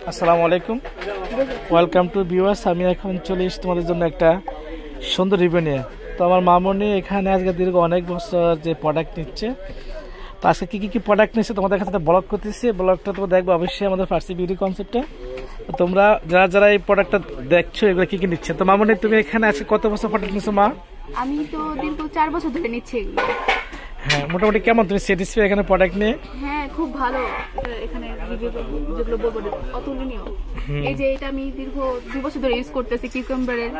আসসালামু আলাইকুম, welcome to viewers. আমি এখন চলে এসেছি তোমাদের জন্য একটা সুন্দর রিভিউ নিয়ে। তো আমার মামনি এখানে আজকে দীর্ঘ অনেক বছর যে প্রোডাক্ট নিচ্ছে, তো আজকে কী কী প্রোডাক্ট নিচ্ছে তোমাদের কাছে ব্লগ করতেছি। ব্লগটা তোমরা দেখবো অবশ্যই আমাদের ফার্সি বিউটি কনসেপ্টে। তোমরা যারা যারা এই প্রোডাক্টটা দেখছো এগুলো কী কী নিচ্ছে। তো মামনি তুমি এখানে আজকে কত বছর প্রোডাক্ট নিচ্ছো মা? আমি তো দীর্ঘ 4 বছর ধরে নিচ্ছি এগুলো। হ্যাঁ, মোটামুটি কেমন তুমি স্যাটিসফাই এখানে প্রোডাক্ট নিয়ে? হ্যাঁ, খুব ভালো। এখানে রিভিউ যেগুলো বলবো অতুলনীয়। এই যে এটা আমি দীর্ঘ 2 বছর ধরে ইউজ করতেছি কিউকাম্বারের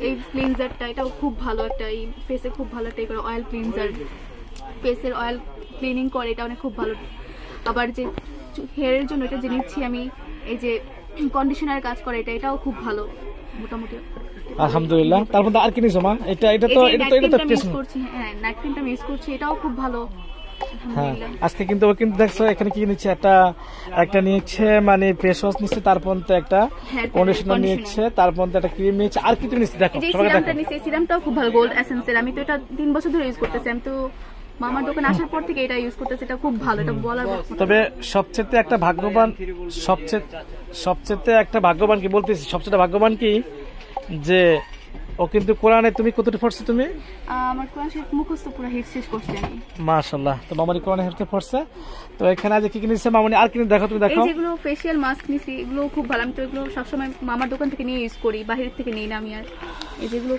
এই ক্লিনজারটা। এটাও খুব ভালো একটা, এই ফেসে খুব ভালো একটা অয়েল ক্লিনজার, ফেসের অয়েল ক্লিনিং করে, এটা অনেক খুব ভালো। আবার যে হেয়ারের জন্য এটা যে নিচ্ছি আমি, এই যে কন্ডিশনার কাজ করে, এটাও খুব ভালো মোটামুটি। আলহামদুলিল্লাহ। তারপর আর কি নিছো মা? এটা তো ইউজ করছি। হ্যাঁ, নাইট ক্রিমটা আমি ইউজ করছি, এটাও খুব ভালো। হ্যাঁ, আজকে কিন্তু দেখছো এখানে কি নিচ্ছে, একটা নিচ্ছে মানে ফেস ওয়াশ নিচ্ছে, তারপর তো একটা কন্ডিশনার নিচ্ছে, তারপর তো একটা ক্রিম নিচ্ছে। আর কি তুমি নিচ্ছে দেখো? এই সিরামটা নিচ্ছে, সিরামটাও খুব ভালো, গোল্ড এসেন্সের। আমি তো এটা 3 বছর ধরে ইউজ করতেছি। আমি তো মামার দোকানে আসার পর থেকে এটা ইউজ করতেছি, এটা খুব ভালো, এটা বলার। তবে সবচেয়ে একটা ভাগ্যবান কি বলতেছি, সবচেয়ে ভাগ্যবান কি যে ও কিন্তু কোরআনে তুমি কতটুকু পড়ছো? তুমি আমার কোরআন শরীফ মুখস্থ পুরো হিফজ শেষ করছি আমি, মাশাআল্লাহ। তো মামারি কোরআনে হিফজ পড়ছে। তো এখানে আজ কি কি নিছে মামনি? আর কি দেখো তুমি দেখো। এই যেগুলো ফেশিয়াল মাস্ক নিছি, এগুলো খুব ভালো। আমি তো এগুলো সবসময় মামার দোকান থেকে নিয়ে ইউজ করি, বাইরে থেকে নেই না আমি। আর এই যেগুলো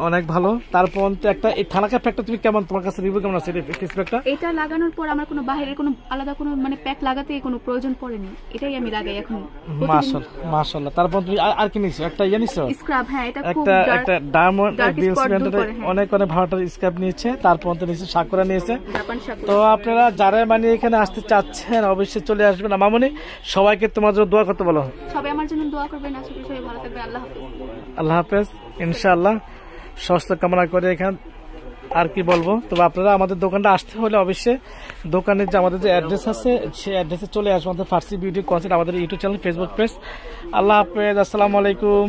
অনেক ভালো। তারপর তো একটা এই থানাকা প্যাকটা তুমি কেমন, তোমার কাছে রিভিউ কেমন আছে এই ফেস প্যাকটা? এটা লাগানোর পর আমার কোনো বাইরের কোনো আলাদা কোনো মানে প্যাক লাগাতে কোনো প্রয়োজন পড়েনি, এটাই আমি লাগাই এখন। মাশাআল্লাহ। তারপর তুমি আর কি নিছো? একটা নিছো স্ক্রাব। হ্যাঁ, এটা খুব একটা ডায়মন্ড অনেক ভালোটা স্ক্রাব নিয়েছে। তারপর তো নিয়েছে সাকুরা নিয়েছে। তো আপনারা যারা মানে এখানে আসতে চাচ্ছেন অবশ্যই চলে আসবেন। মামনি সবাইকে তোমার জন্য দোয়া করতে বলো। সবাই আমার জন্য দোয়া করবেন, আশা করি সবাই ভালো থাকবে। আল্লাহ হাফেজ। আল্লাহ হাফেজ, ইনশাআল্লাহ। স্বাস্থ্য কামনা করে এখানে আর কি বলবো। তবে আপনারা আমাদের দোকানটা আসতে হলে অবশ্যই দোকানের যে আমাদের যে অ্যাড্রেস আছে সেই অ্যাড্রেসে চলে আসবেন। আমাদের ফার্সি বিউটি কনসেপ্ট, আমাদের ইউটিউব চ্যানেল, ফেসবুক পেজ। আল্লাহ হাফেজ, আসসালামু আলাইকুম।